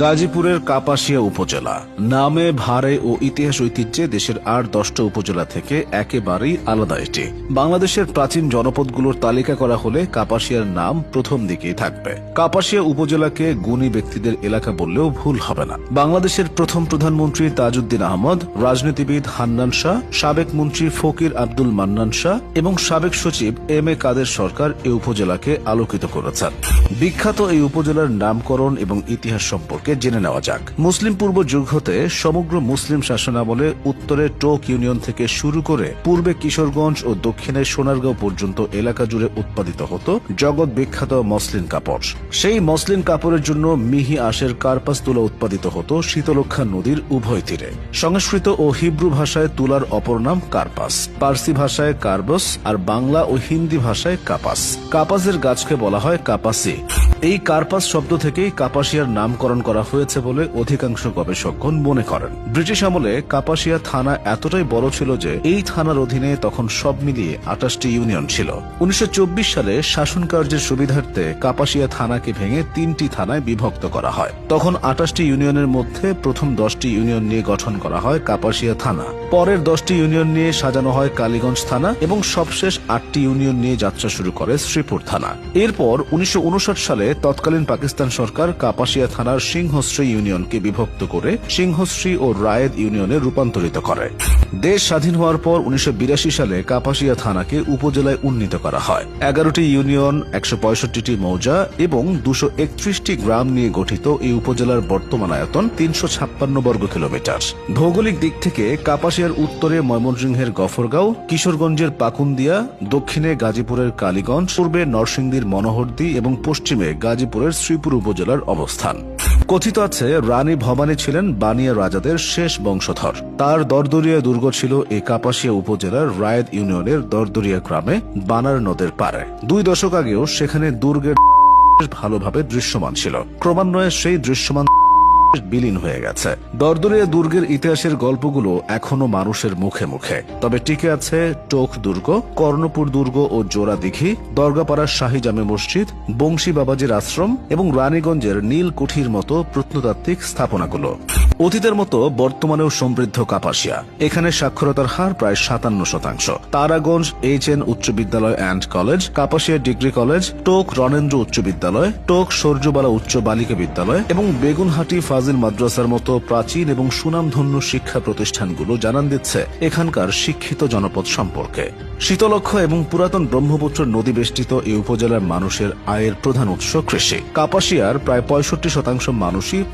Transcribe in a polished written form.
গাজীপুরের কাপাসিয়া উপজেলা নামে, ভারে ও ইতিহাস ঐতিহ্যে দেশের আর 10টা উপজেলা থেকে একেবারেই আলাদা। এটি বাংলাদেশের প্রাচীন জনপদগুলোর তালিকা করা হলে কাপাসিয়ার নাম প্রথম দিকেই থাকবে। কাপাসিয়া উপজেলাকে গুণী ব্যক্তিদের এলাকা বললেও ভুল হবে না। বাংলাদেশের প্রথম প্রধানমন্ত্রী তাজউদ্দিন আহমদ, রাজনীতিবিদ হান্নান শাহ, সাবেক মন্ত্রী ফকির আব্দুল মান্নান শাহ এবং সাবেক সচিব এম এ কাদের সরকার এই উপজেলাকে আলোকিত করেছেন। বিখ্যাত এই উপজেলার নামকরণ এবং ইতিহাস সম্পর্কে জেনে নেওয়া যাক। মুসলিম পূর্ব যুগ হতে সমগ্র মুসলিম শাসনামলে উত্তরে টোক ইউনিয়ন থেকে শুরু করে পূর্বে কিশোরগঞ্জ ও দক্ষিণে সোনারগাঁও পর্যন্ত এলাকা জুড়ে উৎপাদিত হতো জগৎ বিখ্যাত মসলিন কাপড়। সেই মসলিন কাপড়ের জন্য মিহি আঁশের কার্পাস তুলা উৎপাদিত হতো শীতলক্ষ্যা নদীর উভয় তীরে। সংস্কৃত ও হিব্রু ভাষায় তুলার অপর নাম কার্পাস, পার্সি ভাষায় কার্বস আর বাংলা ও হিন্দি ভাষায় কাপাস। কাপাসের গাছকে বলা হয় কাপাসি। এই কার্পাস শব্দ থেকেই কাপাসিয়ার নামকরণ করা হয়েছে বলে অধিকাংশ গবেষকগণ মনে করেন। ব্রিটিশ আমলে কাপাসিয়া থানা এতটাই বড় ছিল যে এই থানার অধীনে তখন সব মিলিয়ে 28টি ইউনিয়ন ছিল। 1924 সালে শাসন কার্যের সুবিধার্থে কাপাসিয়া থানাকে ভেঙে 3টি থানায় বিভক্ত করা হয়। তখন 28টি ইউনিয়নের মধ্যে প্রথম 10টি ইউনিয়ন নিয়ে গঠন করা হয় কাপাসিয়া থানা। পরের 10টি ইউনিয়ন নিয়ে সাজানো হয় কালীগঞ্জ থানা এবং সবশেষ 8টি ইউনিয়ন নিয়ে যাত্রা শুরু করে শ্রীপুর থানা। এরপর 1959 সালে তৎকালীন পাকিস্তান সরকার কাপাসিয়া থানার সিংহশ্রী ইউনিয়নকে বিভক্ত করে সিংহশ্রী ও রায়েদ ইউনিয়নে রূপান্তরিত করে। দেশ স্বাধীন হওয়ার পর 1982 সালে কাপাসিয়া থানাকে উপজেলায় উন্নীত করা হয়। 11টি ইউনিয়ন, 165টি মৌজা এবং 231টি গ্রাম নিয়ে গঠিত এই উপজেলার বর্তমান আয়তন 356 বর্গ কিলোমিটার। ভৌগোলিক দিক থেকে কাপাসিয়ার উত্তরে ময়মনসিংহের গফরগাঁও, কিশোরগঞ্জের পাকুন্দিয়া, দক্ষিণে গাজীপুরের কালীগঞ্জ, পূর্বে নরসিংদীর মনোহরদী এবং পশ্চিমে গাজীপুরের শ্রীপুর উপজেলার অবস্থান। কথিত আছে রানী ভবানী ছিলেন বানিয়া রাজাদের শেষ বংশধর। তার দরদরিয়া দুর্গ ছিল এই কাপাসিয়া উপজেলার রায়েদ ইউনিয়নের দরদরিয়া গ্রামে বানার নদের পারে। 2 দশক আগেও সেখানে দুর্গের ভালোভাবে দৃশ্যমান ছিল। ক্রমান্বয়ে সেই দৃশ্যমান বিলীন হয়ে গেছে। দরদরিয়া দুর্গের ইতিহাসের গল্পগুলো এখনো মানুষের মুখে মুখে। তবে টিকে আছে টোক দুর্গ, কর্ণপুর দুর্গ ও জোড়া দিঘি, দরগাপাড়ার শাহী জামে মসজিদ, বংশী বাবাজির আশ্রম এবং রানীগঞ্জের নীলকুঠির মতো প্রত্নতাত্ত্বিক স্থাপনাগুলো। অতীতের মতো বর্তমানেও সমৃদ্ধ কাপাসিয়া। এখানে সাক্ষরতার হার প্রায় 57%। তারাগঞ্জ HN উচ্চ বিদ্যালয় and college, Kapasia degree college, টোক রণেন্দ্র উচ্চ বিদ্যালয়, টোক সূর্যবালা উচ্চ বালিকা বিদ্যালয় এবং বেগুনহাটি ফাজিল মাদ্রাসার মতো প্রাচীন এবং সুনামধন্য শিক্ষা প্রতিষ্ঠানগুলো জানান দিচ্ছে এখানকার শিক্ষিত জনপদ সম্পর্কে। শীতলক্ষ্যা এবং পুরাতন ব্রহ্মপুত্র নদী বেষ্টিত এই উপজেলার মানুষের আয়ের প্রধান উৎস কৃষি। কাপাসিয়ার প্রায় 65% মানুষই